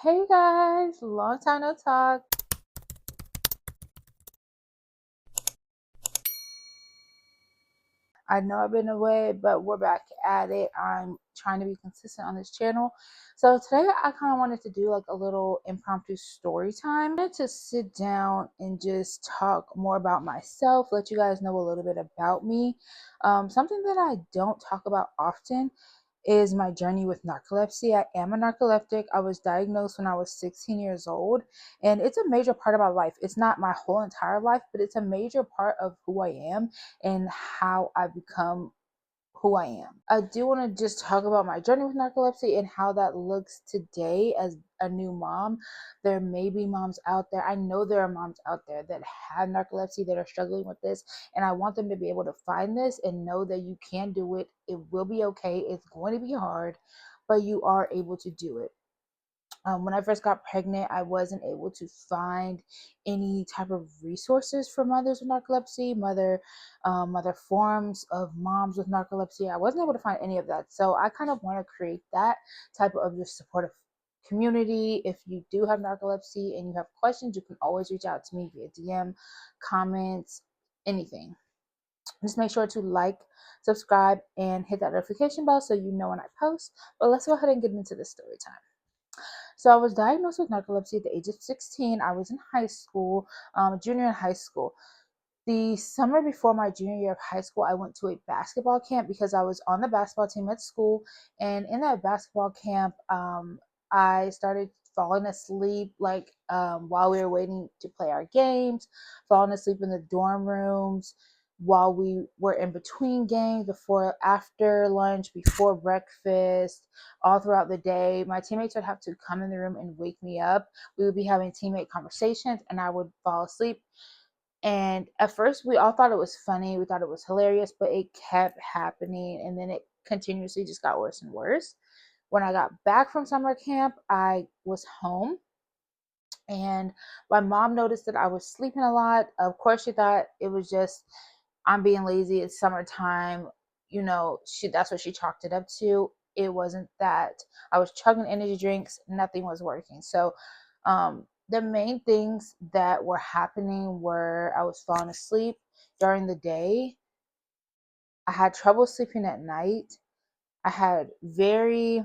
Hey guys, long time no talk. I know I've been away, but we're back at it. I'm trying to be consistent on this channel. So today I kind of wanted to do like a little impromptu story time. I wanted to sit down and just talk more about myself, let you guys know a little bit about me. Something that I don't talk about often is my journey with narcolepsy. I am a narcoleptic. I was diagnosed when I was 16 years old, and it's a major part of my life. It's not my whole entire life, but it's a major part of who I am and how I become who I am. I do want to just talk about my journey with narcolepsy and how that looks today as a new mom. There may be moms out there. I know there are moms out there that have narcolepsy that are struggling with this, and I want them to be able to find this and know that you can do it. It will be okay. It's going to be hard, but you are able to do it. When I first got pregnant, I wasn't able to find any type of resources for mothers with narcolepsy, mother forums of moms with narcolepsy. I wasn't able to find any of that. So I kind of want to create that type of just supportive community. If you do have narcolepsy and you have questions, you can always reach out to me via DM, comments, anything. Just make sure to like, subscribe, and hit that notification bell so you know when I post. But let's go ahead and get into the story time. So I was diagnosed with narcolepsy at the age of 16. I was in high school, junior in high school. The summer before my junior year of high school, I went to a basketball camp because I was on the basketball team at school. And in that basketball camp, I started falling asleep while we were waiting to play our games, falling asleep in the dorm rooms while we were in between games, before, after lunch, before breakfast, all throughout the day. My teammates would have to come in the room and wake me up. We would be having teammate conversations and I would fall asleep. And at first, we all thought it was funny. We thought it was hilarious, but it kept happening. And then it continuously just got worse and worse. When I got back from summer camp, I was home and my mom noticed that I was sleeping a lot. Of course, she thought it was just I'm being lazy. It's summertime. That's what she chalked it up to. It wasn't that. I was chugging energy drinks. Nothing was working. So, the main things that were happening were I was falling asleep during the day. I had trouble sleeping at night. I had very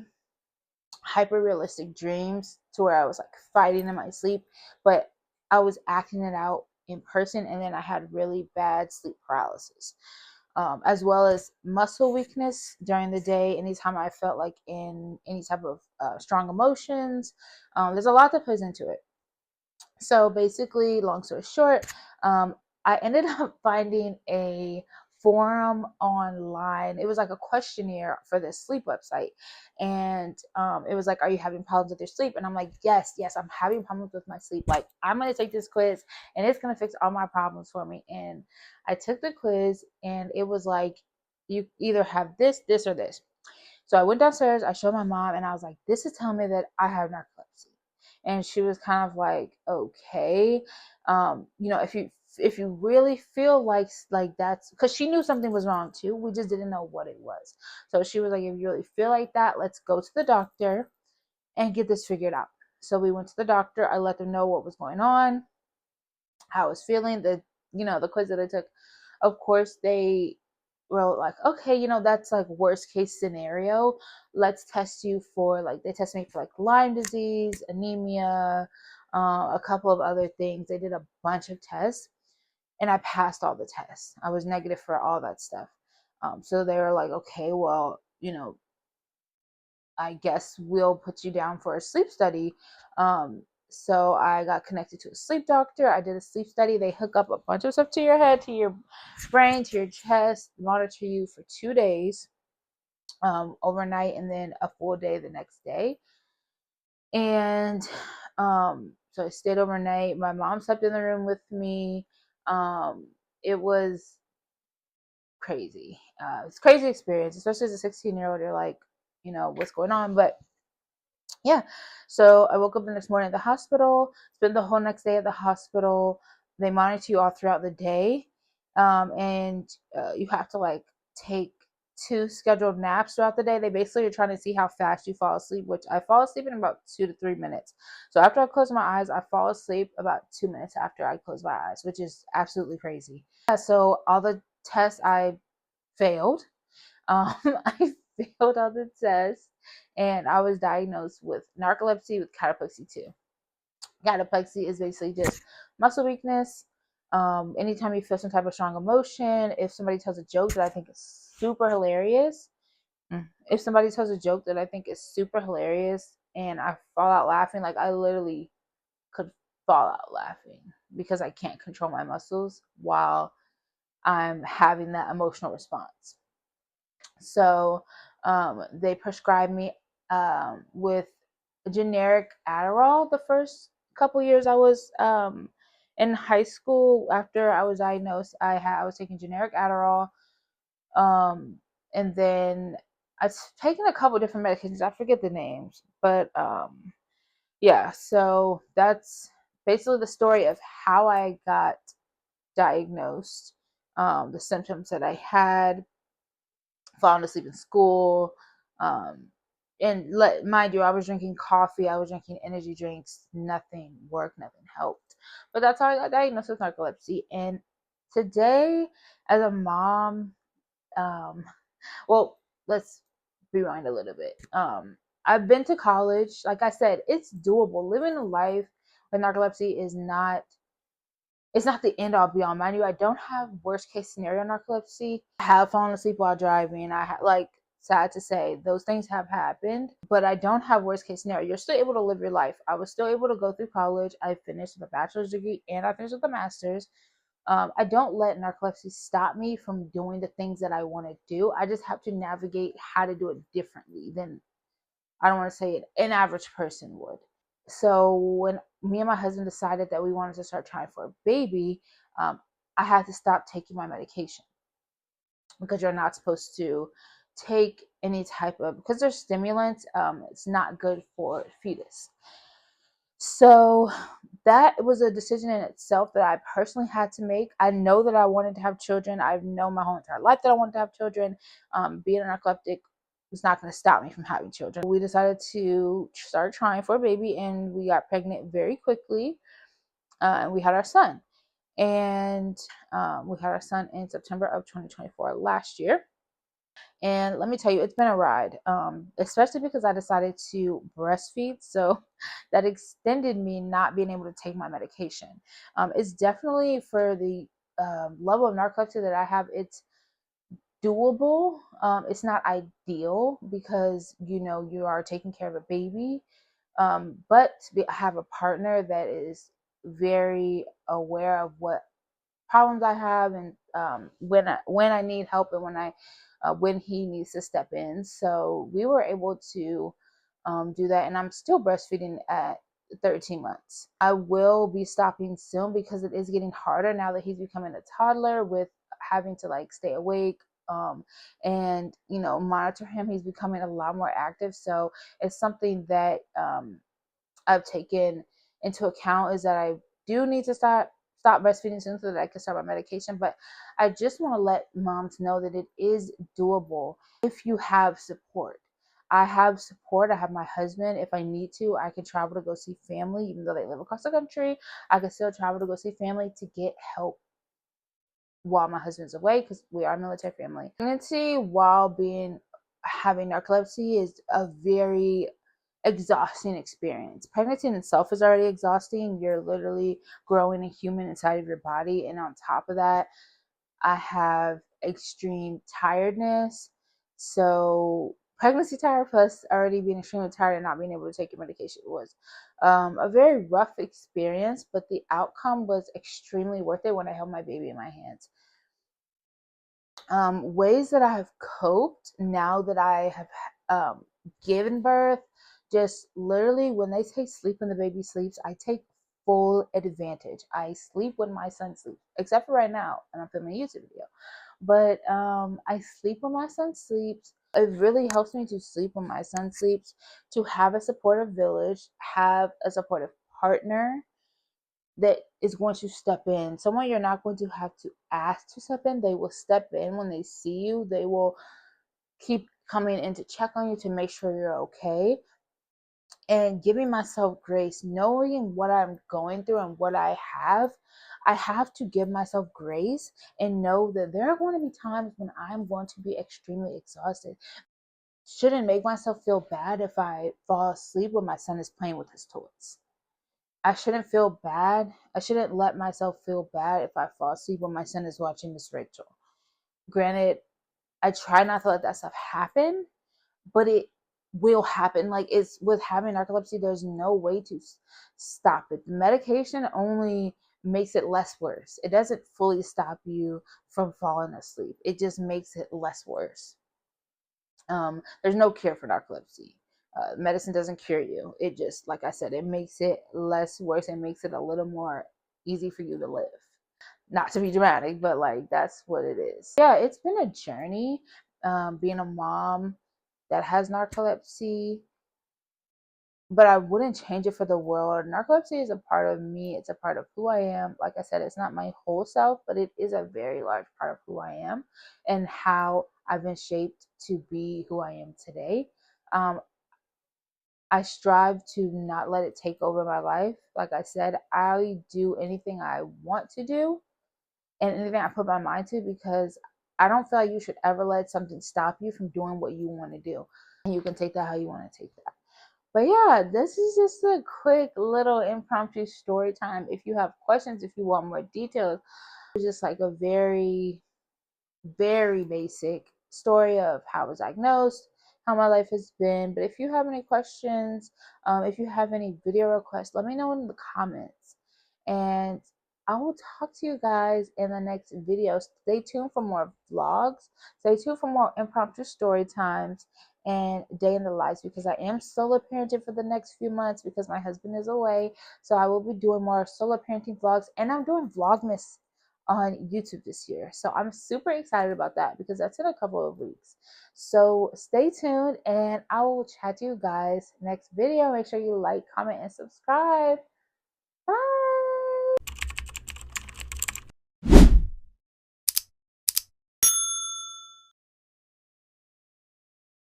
hyper realistic dreams to where I was like fighting in my sleep, but I was acting it out in person. And then I had really bad sleep paralysis, as well as muscle weakness during the day. Anytime I felt like in any type of strong emotions, there's a lot that plays into it. So basically, long story short, I ended up finding a forum online. It was like a questionnaire for this sleep website. And it was like, are you having problems with your sleep? And I'm like, yes, I'm having problems with my sleep. Like, I'm going to take this quiz and it's going to fix all my problems for me. And I took the quiz and it was like, you either have this, or this. So I went downstairs, I showed my mom, and I was like, this is telling me that I have narcolepsy. And she was kind of like, okay, if you really feel like that's because she knew something was wrong too. We just didn't know what it was. So she was like, if you really feel like that, let's go to the doctor and get this figured out. So we went to the doctor. I let them know what was going on, how I was feeling, the quiz that I took. Of course, they wrote like, okay, that's like worst case scenario. Let's test you for they test me for like Lyme disease, anemia, a couple of other things. They did a bunch of tests and I passed all the tests. I was negative for all that stuff. So they were like, okay, well, I guess we'll put you down for a sleep study. So I got connected to a sleep doctor. I did a sleep study. They hook up a bunch of stuff to your head, to your brain, to your chest, monitor you for 2 days, overnight, and then a full day the next day. And so I stayed overnight. My mom slept in the room with me. It was crazy. It's a crazy experience, especially as a 16-year-old. You're like, what's going on? But yeah, so I woke up the next morning at the hospital, spent the whole next day at the hospital. They monitor you all throughout the day, and you have to take 2 scheduled naps throughout the day. They basically are trying to see how fast you fall asleep, which I fall asleep in about 2 to 3 minutes. So after I close my eyes, I fall asleep about 2 minutes after I close my eyes, which is absolutely crazy. Yeah, so all the tests I failed. I failed all the tests, and I was diagnosed with narcolepsy with cataplexy too. Cataplexy is basically just muscle weakness. Anytime you feel some type of strong emotion, if somebody tells a joke that I think is super hilarious, if somebody tells a joke that I think is super hilarious and I fall out laughing, like I literally could fall out laughing because I can't control my muscles while I'm having that emotional response. So they prescribed me with generic Adderall the first couple years I was in high school. After I was diagnosed, I was taking generic Adderall, and then I've taken a couple different medications. I forget the names, but yeah. So that's basically the story of how I got diagnosed, the symptoms that I had, falling asleep in school. And mind you, I was drinking coffee, I was drinking energy drinks, nothing worked, nothing helped. But that's how I got diagnosed with narcolepsy. And today, as a mom, um, well, let's rewind a little bit. I've been to college. Like I said, it's doable. Living a life with narcolepsy is not, it's not the end all be all. Mind you, I don't have worst case scenario narcolepsy. I have fallen asleep while driving. Like, sad to say, those things have happened, but I don't have worst case scenario. You're still able to live your life. I was still able to go through college. I finished with a bachelor's degree and I finished with a master's. I don't let narcolepsy stop me from doing the things that I want to do. I just have to navigate how to do it differently than, I don't want to say it, an average person would. So when me and my husband decided that we wanted to start trying for a baby, I had to stop taking my medication because you're not supposed to take any type of, because they're stimulants. It's not good for fetus. So that was a decision in itself that I personally had to make. I know that I wanted to have children. I've known my whole entire life that I wanted to have children. Being an narcoleptic was not going to stop me from having children. We decided to start trying for a baby, and we got pregnant very quickly, and we had our son. And we had our son in September of 2024 last year. And let me tell you, it's been a ride, especially because I decided to breastfeed. So that extended me not being able to take my medication. It's definitely, for the level of narcolepsy that I have, it's doable. It's not ideal because, you know, you are taking care of a baby. But have a partner that is very aware of what problems I have, and when I need help, and when he needs to step in. So we were able to do that, and I'm still breastfeeding at 13 months. I will be stopping soon because it is getting harder now that he's becoming a toddler, with having to like stay awake, and you know, monitor him. He's becoming a lot more active, so it's something that I've taken into account, is that I do need to stop breastfeeding soon so that I can start my medication. But I just want to let moms know that it is doable if you have support. I have support. I have my husband. If I need to, I can travel to go see family, even though they live across the country. I can still travel to go see family to get help while my husband's away, because we are a military family. Pregnancy while having narcolepsy is a very exhausting experience. Pregnancy in itself is already exhausting. You're literally growing a human inside of your body, and on top of that, I have extreme tiredness. So pregnancy tired plus already being extremely tired and not being able to take your medication was a very rough experience, but the outcome was extremely worth it when I held my baby in my hands. Ways that I have coped now that I have given birth, just literally when they say sleep when the baby sleeps, I take full advantage. I sleep when my son sleeps, except for right now, and I'm filming a YouTube video. But I sleep when my son sleeps. It really helps me to sleep when my son sleeps, to have a supportive village, have a supportive partner that is going to step in. Someone you're not going to have to ask to step in. They will step in when they see you. They will keep coming in to check on you to make sure you're okay, and giving myself grace, knowing what I'm going through and what I have to give myself grace and know that there are going to be times when I'm going to be extremely exhausted. Shouldn't make myself feel bad if I fall asleep when my son is playing with his toys. I shouldn't feel bad. I shouldn't let myself feel bad if I fall asleep when my son is watching Miss Rachel. Granted, I try not to let that stuff happen, but it will happen. Like, it's with having narcolepsy, there's no way to stop it. The medication only makes it less worse. It doesn't fully stop you from falling asleep. It just makes it less worse. There's no cure for narcolepsy. Medicine doesn't cure you. It just, like I said, it makes it less worse and makes it a little more easy for you to live. Not to be dramatic, but like that's what it is. Yeah, it's been a journey, being a mom that has narcolepsy, but I wouldn't change it for the world. Narcolepsy is a part of me. It's a part of who I am. Like I said, it's not my whole self, but it is a very large part of who I am and how I've been shaped to be who I am today. Um, I strive to not let it take over my life. Like I said, I do anything I want to do and anything I put my mind to, because I don't feel like you should ever let something stop you from doing what you want to do. And you can take that how you want to take that. But yeah, this is just a quick little impromptu story time. If you have questions, if you want more details, it's just like a very, very basic story of how I was diagnosed, how my life has been. But if you have any questions, if you have any video requests, let me know in the comments. And I will talk to you guys in the next video. Stay tuned for more vlogs. Stay tuned for more impromptu story times and day in the lives, because I am solo parenting for the next few months because my husband is away. So I will be doing more solo parenting vlogs, and I'm doing Vlogmas on YouTube this year. So I'm super excited about that because that's in a couple of weeks. So stay tuned and I will chat to you guys next video. Make sure you like, comment, and subscribe.